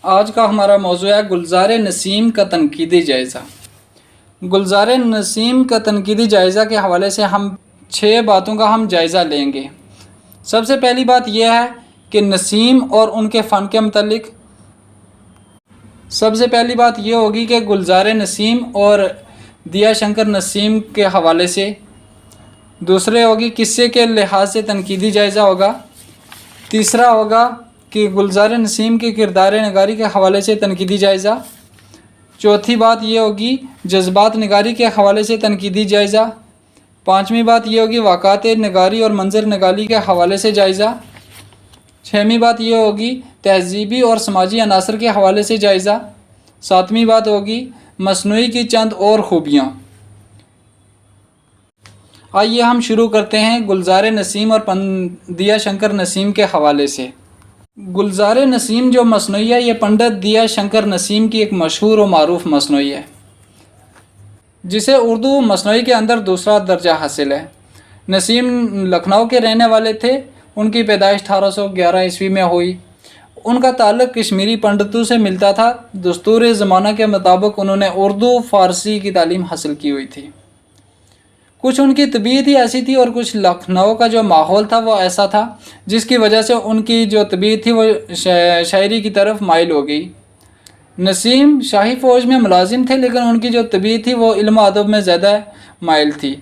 آج کا ہمارا موضوع ہے گلزار نسیم کا تنقیدی جائزہ۔ گلزار نسیم کا تنقیدی جائزہ کے حوالے سے ہم 6 باتوں کا ہم جائزہ لیں گے۔ سب سے پہلی بات یہ ہے کہ نسیم اور ان کے فن کے متعلق سب سے پہلی بات یہ ہوگی کہ گلزار نسیم اور دیا شنکر نسیم کے حوالے سے۔ دوسرے ہوگی قصے کے لحاظ سے تنقیدی جائزہ ہوگا۔ تیسرا ہوگا کہ گلزار نسیم کے کردار نگاری کے حوالے سے تنقیدی جائزہ۔ چوتھی بات یہ ہوگی جذبات نگاری کے حوالے سے تنقیدی جائزہ۔ پانچویں بات یہ ہوگی واقعات نگاری اور منظر نگاری کے حوالے سے جائزہ۔ چھویں بات یہ ہوگی تہذیبی اور سماجی عناصر کے حوالے سے جائزہ۔ ساتویں بات ہوگی مصنوعی کی چند اور خوبیاں۔ آئیے ہم شروع کرتے ہیں گلزار نسیم اور دیا شنکر نسیم کے حوالے سے۔ گلزار نسیم جو مصنوعی ہے یہ پنڈت دیا شنکر نسیم کی ایک مشہور و معروف مصنوعی ہے، جسے اردو مصنوعی کے اندر دوسرا درجہ حاصل ہے۔ نسیم لکھنؤ کے رہنے والے تھے۔ ان کی پیدائش 1811 عیسوی میں ہوئی۔ ان کا تعلق کشمیری پنڈتوں سے ملتا تھا۔ دستور زمانہ کے مطابق انہوں نے اردو فارسی کی تعلیم حاصل کی ہوئی تھی۔ کچھ ان کی طبیعت ہی ایسی تھی اور کچھ لکھنؤ کا جو ماحول تھا وہ ایسا تھا جس کی وجہ سے ان کی جو طبیعت تھی وہ شاعری کی طرف مائل ہو گئی۔ نسیم شاہی فوج میں ملازم تھے، لیکن ان کی جو طبیعت تھی وہ علم و ادب میں زیادہ مائل تھی۔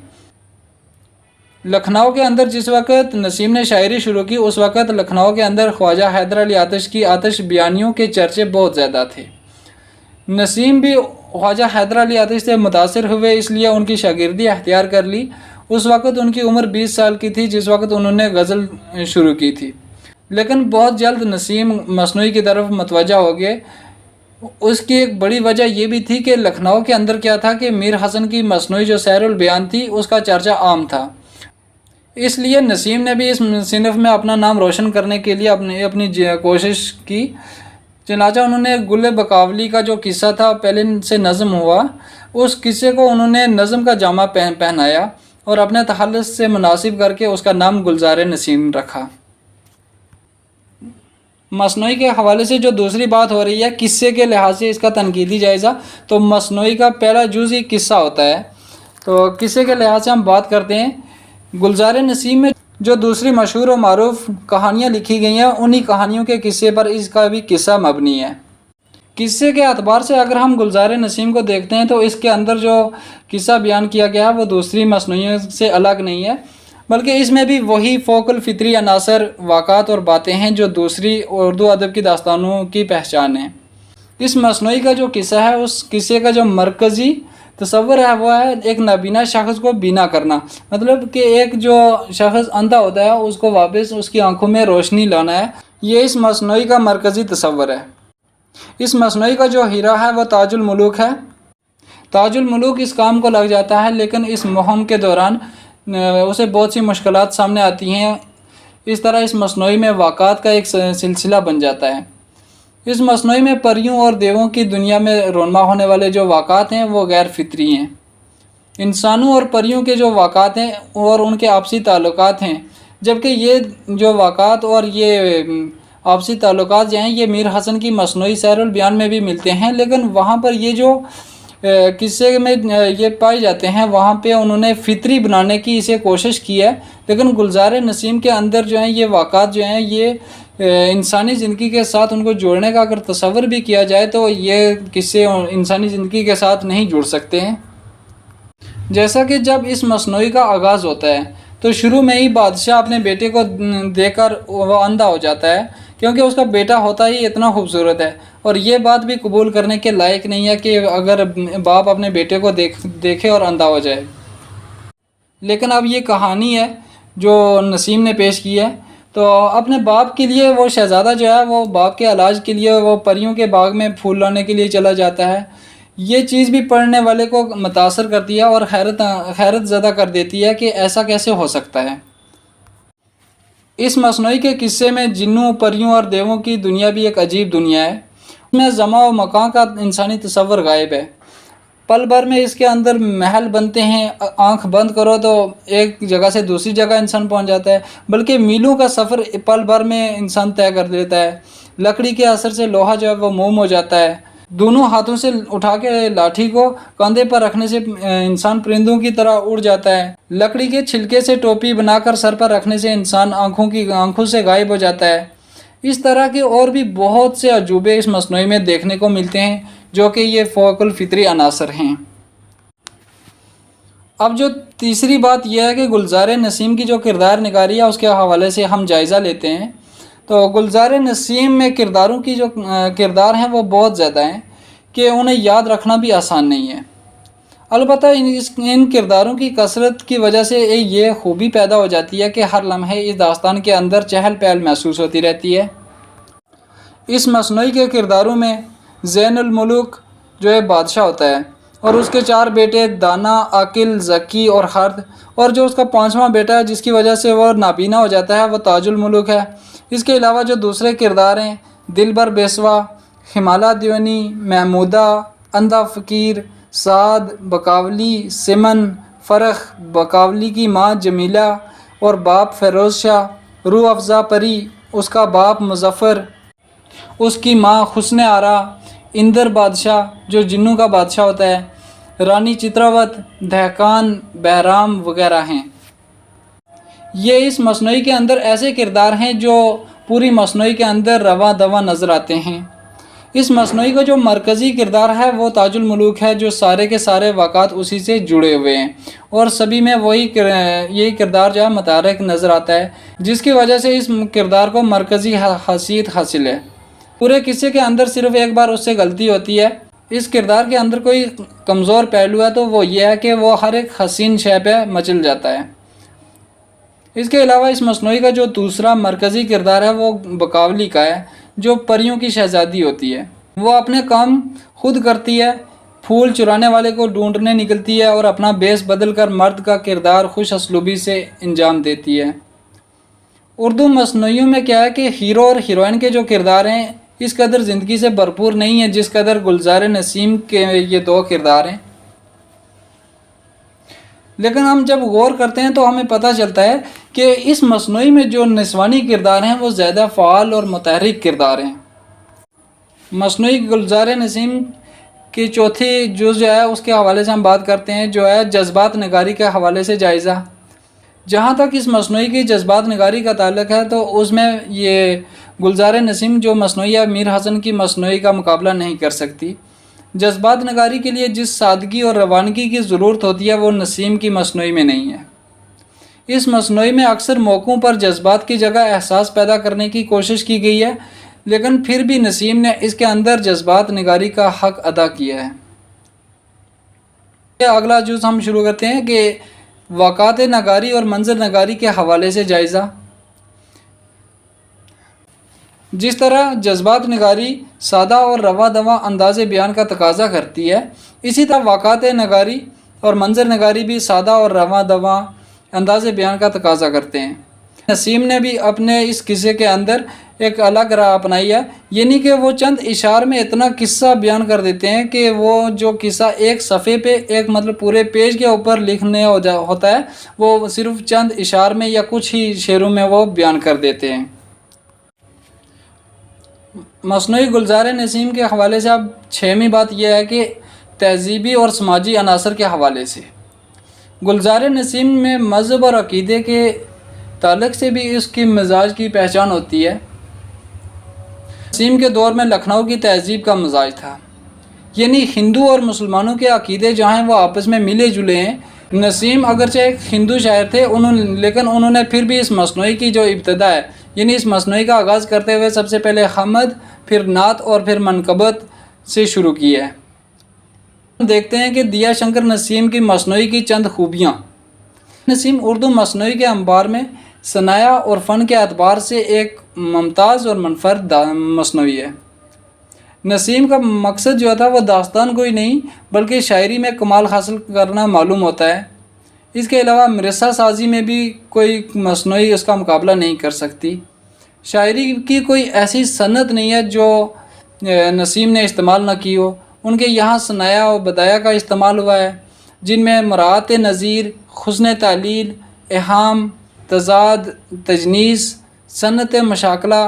لکھنؤ کے اندر جس وقت نسیم نے شاعری شروع کی، اس وقت لکھنؤ کے اندر خواجہ حیدر علی آتش کی آتش بیانیوں کے چرچے بہت زیادہ تھے۔ نسیم بھی خواجہ حیدر علی آتش سے متاثر ہوئے، اس لیے ان کی شاگردی اختیار کر لی۔ اس وقت ان کی عمر 20 سال کی تھی جس وقت انہوں نے غزل شروع کی تھی، لیکن بہت جلد نسیم مصنوعی کی طرف متوجہ ہو گئے۔ اس کی ایک بڑی وجہ یہ بھی تھی کہ لکھنؤ کے اندر کیا تھا کہ میر حسن کی مصنوعی جو سیر البیان تھی اس کا چرچا عام تھا، اس لیے نسیم نے بھی اس صنف میں اپنا نام روشن کرنے کے لیے اپنی کوشش کی۔ چنانچہ انہوں نے گل بقاولی کا جو قصہ تھا پہلے سے نظم ہوا، اس قصے کو انہوں نے نظم کا جامہ پہنایا اور اپنے تخلص سے مناسب کر کے اس کا نام گلزار نسیم رکھا۔ مصنوعی کے حوالے سے جو دوسری بات ہو رہی ہے قصے کے لحاظ سے اس کا تنقیدی جائزہ، تو مصنوعی کا پہلا جز ہی قصہ ہوتا ہے۔ تو قصے کے لحاظ سے ہم بات کرتے ہیں۔ گلزار نسیم میں جو دوسری مشہور و معروف کہانیاں لکھی گئی ہیں، انہی کہانیوں کے قصے پر اس کا بھی قصہ مبنی ہے۔ قصے کے اعتبار سے اگر ہم گلزار نسیم کو دیکھتے ہیں تو اس کے اندر جو قصہ بیان کیا گیا ہے وہ دوسری مصنوعیوں سے الگ نہیں ہے، بلکہ اس میں بھی وہی فوق الفطری عناصر، واقعات اور باتیں ہیں جو دوسری اردو ادب کی داستانوں کی پہچان ہیں۔ اس مصنوعی کا جو قصہ ہے، اس قصے کا جو مرکزی تصور ہے وہ ہے ایک نابینا شخص کو بینا کرنا، مطلب کہ ایک جو شخص اندھا ہوتا ہے اس کو واپس اس کی آنکھوں میں روشنی لانا ہے۔ یہ اس مصنوعی کا مرکزی تصور ہے۔ اس مصنوعی کا جو ہیرا ہے وہ تاج الملوک ہے۔ تاج الملوک اس کام کو لگ جاتا ہے، لیکن اس مہم کے دوران اسے بہت سی مشکلات سامنے آتی ہیں۔ اس طرح اس مصنوعی میں واقعات کا ایک سلسلہ بن جاتا ہے۔ اس مصنوعی میں پریوں اور دیووں کی دنیا میں رونما ہونے والے جو واقعات ہیں وہ غیر فطری ہیں۔ انسانوں اور پریوں کے جو واقعات ہیں اور ان کے آپسی تعلقات ہیں، جبکہ یہ جو واقعات اور یہ آپسی تعلقات جو ہیں یہ میر حسن کی مصنوعی سیر البیان میں بھی ملتے ہیں، لیکن وہاں پر یہ جو قصے میں یہ پائے جاتے ہیں وہاں پہ انہوں نے فطری بنانے کی اسے کوشش کی ہے۔ لیکن گلزار نسیم کے اندر جو ہیں یہ واقعات جو ہیں یہ انسانی زندگی کے ساتھ ان کو جوڑنے کا اگر تصور بھی کیا جائے تو یہ قصے انسانی زندگی کے ساتھ نہیں جڑ سکتے ہیں۔ جیسا کہ جب اس مصنوعی کا آغاز ہوتا ہے تو شروع میں ہی بادشاہ اپنے بیٹے کو دیکھ کر وہ اندھا ہو جاتا ہے، کیونکہ اس کا بیٹا ہوتا ہی اتنا خوبصورت ہے، اور یہ بات بھی قبول کرنے کے لائق نہیں ہے کہ اگر باپ اپنے بیٹے کو دیکھے اور اندھا ہو جائے۔ لیکن اب یہ کہانی ہے جو نسیم نے پیش کی ہے، تو اپنے باپ کے لیے وہ شہزادہ جو ہے وہ باپ کے علاج کے لیے وہ پریوں کے باغ میں پھول لانے کے لیے چلا جاتا ہے۔ یہ چیز بھی پڑھنے والے کو متاثر کرتی ہے اور حیرت زدہ کر دیتی ہے کہ ایسا کیسے ہو سکتا ہے۔ اس مصنوعی کے قصے میں جنوں، پریوں اور دیووں کی دنیا بھی ایک عجیب دنیا ہے۔ اس میں زمان و مکان کا انسانی تصور غائب ہے۔ پل بھر میں اس کے اندر محل بنتے ہیں، آنکھ بند کرو تو ایک جگہ سے دوسری جگہ انسان پہنچ جاتا ہے، بلکہ میلوں کا سفر پل بھر میں انسان طے کر لیتا ہے۔ لکڑی کے اثر سے لوہا جو ہے وہ موم ہو جاتا ہے۔ دونوں ہاتھوں سے اٹھا کے لاٹھی کو کندھے پر رکھنے سے انسان پرندوں کی طرح اڑ جاتا ہے۔ لکڑی کے چھلکے سے ٹوپی بنا کر سر پر رکھنے سے انسان آنکھوں سے غائب ہو جاتا ہے۔ اس طرح کے اور بھی بہت سے عجوبے اس مصنوعی میں دیکھنے کو ملتے ہیں جو کہ یہ فوق الفطری عناصر ہیں۔ اب جو تیسری بات یہ ہے کہ گلزار نسیم کی جو کردار نگاری ہے اس کے حوالے سے ہم جائزہ لیتے ہیں۔ تو گلزار نسیم میں کرداروں کی جو کردار ہیں وہ بہت زیادہ ہیں کہ انہیں یاد رکھنا بھی آسان نہیں ہے۔ البتہ ان کرداروں کی کثرت کی وجہ سے یہ خوبی پیدا ہو جاتی ہے کہ ہر لمحے اس داستان کے اندر چہل پہل محسوس ہوتی رہتی ہے۔ اس مصنوعی کے کرداروں میں زین الملوک جو ہے بادشاہ ہوتا ہے، اور اس کے 4 بیٹے دانا، عاقل، ذکی اور خرد، اور جو اس کا 5واں بیٹا ہے جس کی وجہ سے وہ نابینا ہو جاتا ہے وہ تاج الملوک ہے۔ اس کے علاوہ جو دوسرے کردار ہیں دلبر بیسوا، ہمالہ دیونی، محمودہ، اندھا فقیر، سعد، بکاولی، سمن، فرخ، بکاولی کی ماں جمیلہ اور باپ فیروز شاہ، روح افزا پری، اس کا باپ مظفر، اس کی ماں حسن آرا، اندر بادشاہ جو جنوں کا بادشاہ ہوتا ہے، رانی چتراوت، دہقان، بہرام وغیرہ ہیں۔ یہ اس مصنوعی کے اندر ایسے کردار ہیں جو پوری مصنوعی کے اندر رواں دواں نظر آتے ہیں۔ اس مصنوعی کا جو مرکزی کردار ہے وہ تاج الملوک ہے، جو سارے کے سارے واقعات اسی سے جڑے ہوئے ہیں، اور سبھی میں یہی کردار جو ہے متحرک نظر آتا ہے، جس کی وجہ سے اس کردار کو مرکزی حیثیت حاصل ہے۔ پورے قصے کے اندر صرف ایک بار اس سے غلطی ہوتی ہے۔ اس کردار کے اندر کوئی کمزور پہلو ہے تو وہ یہ ہے کہ وہ ہر ایک حسین شے پہ مچل جاتا ہے۔ اس کے علاوہ اس مصنوعی کا جو دوسرا مرکزی کردار ہے وہ بکاولی کا ہے، جو پریوں کی شہزادی ہوتی ہے۔ وہ اپنے کام خود کرتی ہے، پھول چرانے والے کو ڈھونڈنے نکلتی ہے اور اپنا بیس بدل کر مرد کا کردار خوش اسلوبی سے انجام دیتی ہے۔ اردو مصنوعیوں میں کیا ہے کہ ہیرو اور ہیروئن کے جو کردار ہیں اس قدر زندگی سے بھرپور نہیں ہے جس قدر گلزار نسیم کے یہ 2 کردار ہیں۔ لیکن ہم جب غور کرتے ہیں تو ہمیں پتہ چلتا ہے کہ اس مصنوعی میں جو نسوانی کردار ہیں وہ زیادہ فعال اور متحرک کردار ہیں۔ مصنوعی گلزار نسیم کی چوتھی جز جو ہے اس کے حوالے سے ہم بات کرتے ہیں، جو ہے جذبات نگاری کے حوالے سے جائزہ۔ جہاں تک اس مصنوعی کی جذبات نگاری کا تعلق ہے تو اس میں یہ گلزار نسیم جو مصنوعی ہے میر حسن کی مصنوعی کا مقابلہ نہیں کر سکتی۔ جذبات نگاری کے لیے جس سادگی اور روانگی کی ضرورت ہوتی ہے وہ نسیم کی مصنوعی میں نہیں ہے۔ اس مصنوعی میں اکثر موقعوں پر جذبات کی جگہ احساس پیدا کرنے کی کوشش کی گئی ہے، لیکن پھر بھی نسیم نے اس کے اندر جذبات نگاری کا حق ادا کیا ہے۔ اگلا جز ہم شروع کرتے ہیں کہ واقعات نگاری اور منظر نگاری کے حوالے سے جائزہ۔ جس طرح جذبات نگاری سادہ اور رواں دواں انداز بیان کا تقاضا کرتی ہے، اسی طرح واقعات نگاری اور منظر نگاری بھی سادہ اور رواں دواں انداز بیان کا تقاضا کرتے ہیں۔ نسیم نے بھی اپنے اس قصے کے اندر ایک الگ راہ اپنائی ہے، یعنی کہ وہ چند اشعار میں اتنا قصہ بیان کر دیتے ہیں کہ وہ جو قصہ ایک صفحے پہ پورے پیج کے اوپر لکھنے ہوتا ہے وہ صرف چند اشعار میں یا کچھ ہی شعروں میں وہ بیان کر دیتے ہیں۔ مصنوعی گلزار نسیم کے حوالے سے اب 6ویں بات یہ ہے کہ تہذیبی اور سماجی عناصر کے حوالے سے گلزار نسیم میں مذہب اور عقیدے کے تعلق سے بھی اس کی مزاج کی پہچان ہوتی ہے۔ نسیم کے دور میں لکھنؤ کی تہذیب کا مزاج تھا، یعنی ہندو اور مسلمانوں کے عقیدے جہاں ہیں وہ آپس میں ملے جلے ہیں۔ نسیم اگرچہ ایک ہندو شاعر تھے لیکن انہوں نے پھر بھی اس مصنوعی کی جو ابتدا ہے، یعنی اس مصنوعی کا آغاز کرتے ہوئے سب سے پہلے حمد، پھر نعت اور پھر منقبت سے شروع کیا ہے۔ دیکھتے ہیں کہ دیا شنکر نسیم کی مصنوعی کی چند خوبیاں۔ نسیم اردو مصنوعی کے انبار میں صناعہ اور فن کے اعتبار سے ایک ممتاز اور منفرد مصنوعی ہے۔ نسیم کا مقصد جو تھا وہ داستان کوئی نہیں بلکہ شاعری میں کمال حاصل کرنا معلوم ہوتا ہے۔ اس کے علاوہ مرثا سازی میں بھی کوئی مصنوعی اس کا مقابلہ نہیں کر سکتی۔ شاعری کی کوئی ایسی صنعت نہیں ہے جو نسیم نے استعمال نہ کی ہو۔ ان کے یہاں صناعہ و بدایع کا استعمال ہوا ہے، جن میں مراعات نظیر، حسن تعلیل، اہام، تضاد، تجنیس، صنعت مشاکلہ،